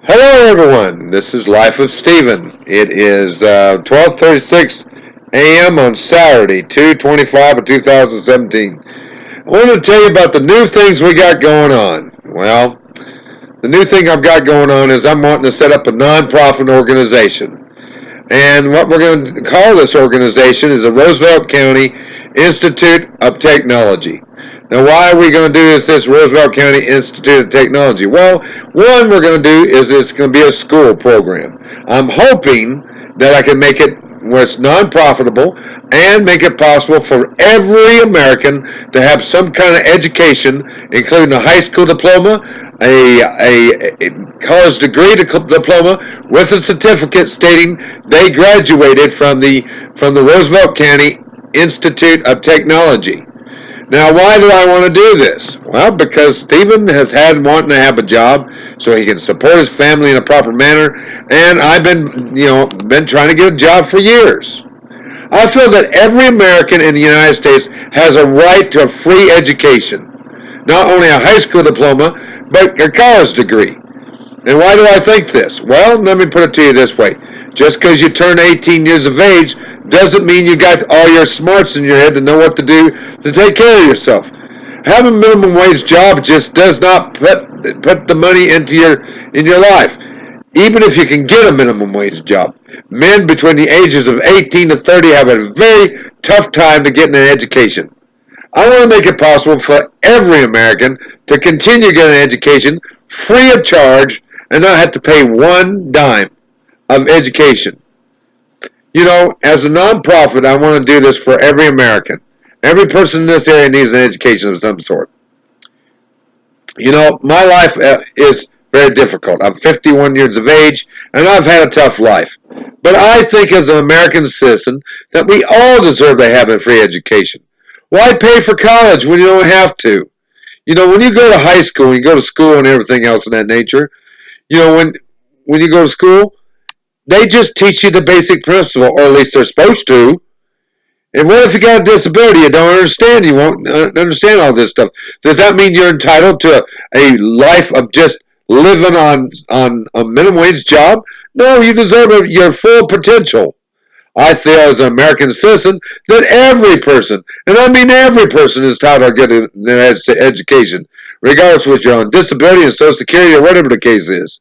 Hello, everyone. This is Life of Stephen. It is 12:36 a.m. on Saturday, 2/25 of 2017. I want to tell you about the new things we got going on. Well, the new thing I've got going on is I'm wanting to set up a nonprofit organization. And what we're going to call this organization is the Roosevelt County Institute of Technology. Now, why are we going to do this Roosevelt County Institute of Technology? Well, one we're going to do is it's going to be a school program. I'm hoping that I can make it where it's non-profitable and make it possible for every American to have some kind of education, including a high school diploma, a college degree diploma with a certificate stating they graduated from the Roosevelt County Institute of Technology. Now, why do I want to do this? Well, because Stephen has had wanting to have a job so he can support his family in a proper manner, and I've been trying to get a job for years. I feel that every American in the United States has a right to a free education, not only a high school diploma, but a college degree. And why do I think this? Well, let me put it to you this way. Just because you turn 18 years of age doesn't mean you got all your smarts in your head to know what to do to take care of yourself. Having a minimum wage job just does not put the money into your life. Even if you can get a minimum wage job, men between the ages of 18 to 30 have a very tough time to get an education. I want to make it possible for every American to continue getting an education free of charge and not have to pay one dime of education. You know, as a nonprofit, I want to do this for every American. Every person in this area needs an education of some sort. You know, my life is very difficult. I'm 51 years of age, and I've had a tough life. But I think as an American citizen that we all deserve to have a free education. Why pay for college when you don't have to? You know, when you go to high school, you go to school and everything else of that nature, you know, when you go to school, they just teach you the basic principle, or at least they're supposed to. And what if you got a disability? You don't understand. You won't understand all this stuff. Does that mean you're entitled to a life of just living on a minimum wage job? No, you deserve your full potential. I feel as an American citizen that every person, and I mean every person, is entitled to get an education, regardless of whether you're on disability and Social Security or whatever the case is.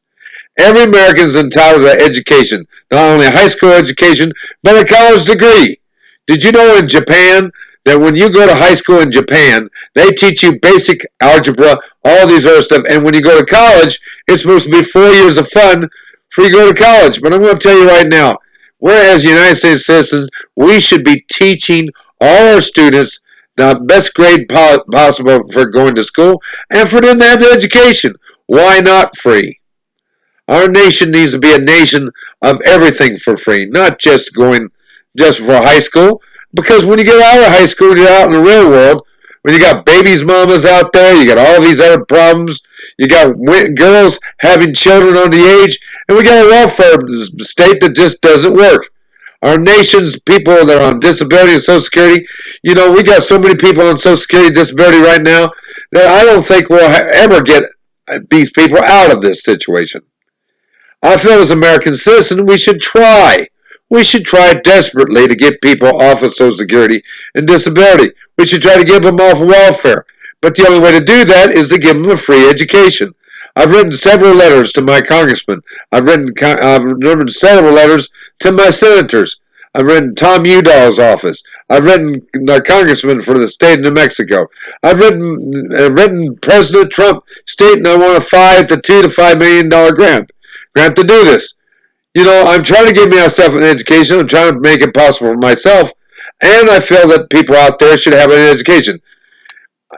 Every American is entitled to education, not only a high school education, but a college degree. Did you know in Japan that when you go to high school in Japan, they teach you basic algebra, all these other stuff, and when you go to college, it's supposed to be 4 years of fun before you go to college. But I'm going to tell you right now, whereas United States citizens, we should be teaching all our students the best grade possible for going to school and for them to have education. Why not free? Our nation needs to be a nation of everything for free, not just for high school. Because when you get out of high school, you're out in the real world. When you got babies, mamas out there, you got all these other problems. You got girls having children on the age, and we got a welfare state that just doesn't work. Our nation's people that are on disability and Social Security, you know, we got so many people on Social Security disability right now that I don't think we'll ever get these people out of this situation. I feel as an American citizen, we should try. We should try desperately to get people off of Social Security and disability. We should try to get them off welfare. But the only way to do that is to give them a free education. I've written several letters to my congressman. I've written several letters to my senators. I've written Tom Udall's office. I've written the congressman for the state of New Mexico. I've written President Trump stating I want a $2 to $5 million grant to do this. You know, I'm trying to give myself an education. I'm trying to make it possible for myself. And I feel that people out there should have an education.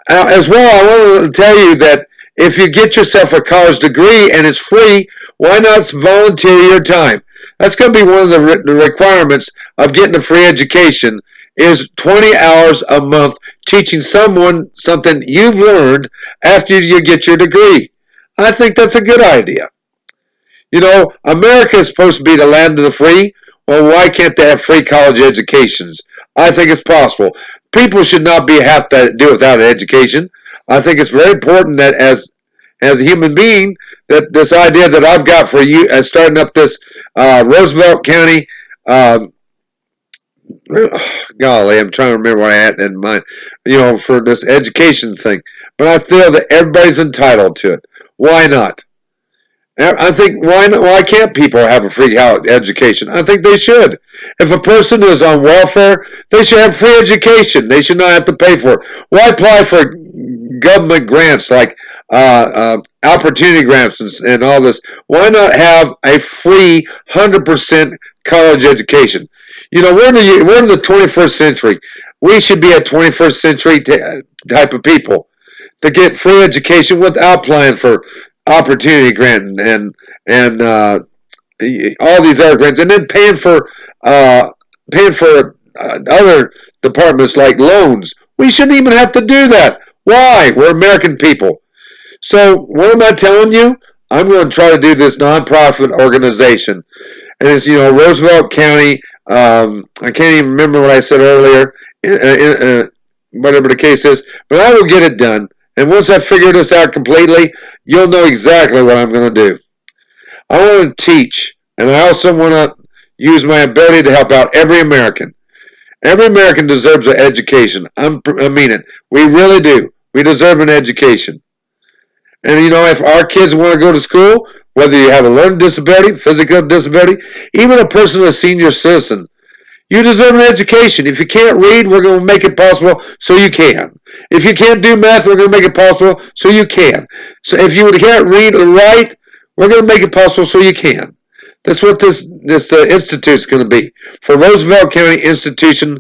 As well, I want to tell you that if you get yourself a college degree and it's free, why not volunteer your time? That's going to be one of the requirements of getting a free education is 20 hours a month teaching someone something you've learned after you get your degree. I think that's a good idea. You know, America is supposed to be the land of the free. Well, why can't they have free college educations? I think it's possible. People should not have to do without an education. I think it's very important that as as a human being, that this idea that I've got for you, starting up this Roosevelt County. Golly, I'm trying to remember what I had in mind. For this education thing, but I feel that everybody's entitled to it. Why not? I think why can't people have a free education? I think they should. If a person is on welfare, they should have free education. They should not have to pay for it. Why apply for government grants like opportunity grants and all this? Why not have a free 100% college education? We're in the 21st century. We should be a 21st century type of people to get free education without applying for opportunity grant and all these other grants, and then paying for other departments like loans. We shouldn't even have to do that. Why? We're American people. So what am I telling you? I'm going to try to do this nonprofit organization, and it's Roosevelt County. I can't even remember what I said earlier. Whatever the case is, but I will get it done. And once I figure this out completely, you'll know exactly what I'm going to do. I want to teach, and I also want to use my ability to help out every American. Every American deserves an education. I mean it. We really do. We deserve an education. And if our kids want to go to school, whether you have a learning disability, physical disability, even a person, a senior citizen, you deserve an education. If you can't read, we're going to make it possible so you can. If you can't do math, we're going to make it possible so you can. So if you can't read or write, we're going to make it possible so you can. That's what this institute is going to be for Roosevelt County Institution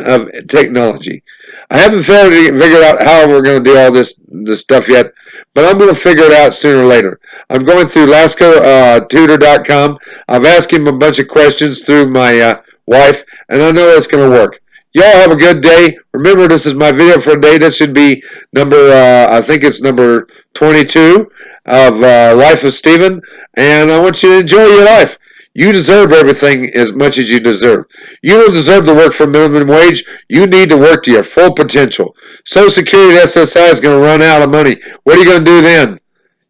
of Technology. I haven't figured out how we're going to do all this stuff yet, but I'm going to figure it out sooner or later. I'm going through LascoTutor.com. I've asked him a bunch of questions through my wife, and I know it's going to work. Y'all have a good day. Remember, this is my video for today. This should be I think it's number 22 of Life of Stephen, and I want you to enjoy your life. You deserve everything as much as you deserve. You don't deserve to work for minimum wage. You need to work to your full potential. Social Security SSI is going to run out of money. What are you going to do then?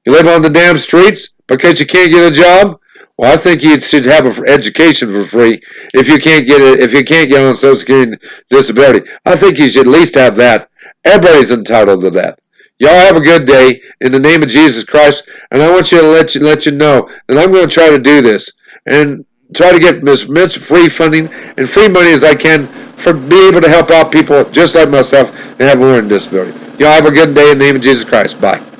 You live on the damn streets because you can't get a job? Well, I think you should have an education for free if you can't get it. If you can't get on Social Security disability, I think you should at least have that. Everybody's entitled to that. Y'all have a good day in the name of Jesus Christ, and I want you to let you know that I'm going to try to do this and try to get as much free funding and free money as I can for be able to help out people just like myself that have a learning disability. Y'all have a good day in the name of Jesus Christ. Bye.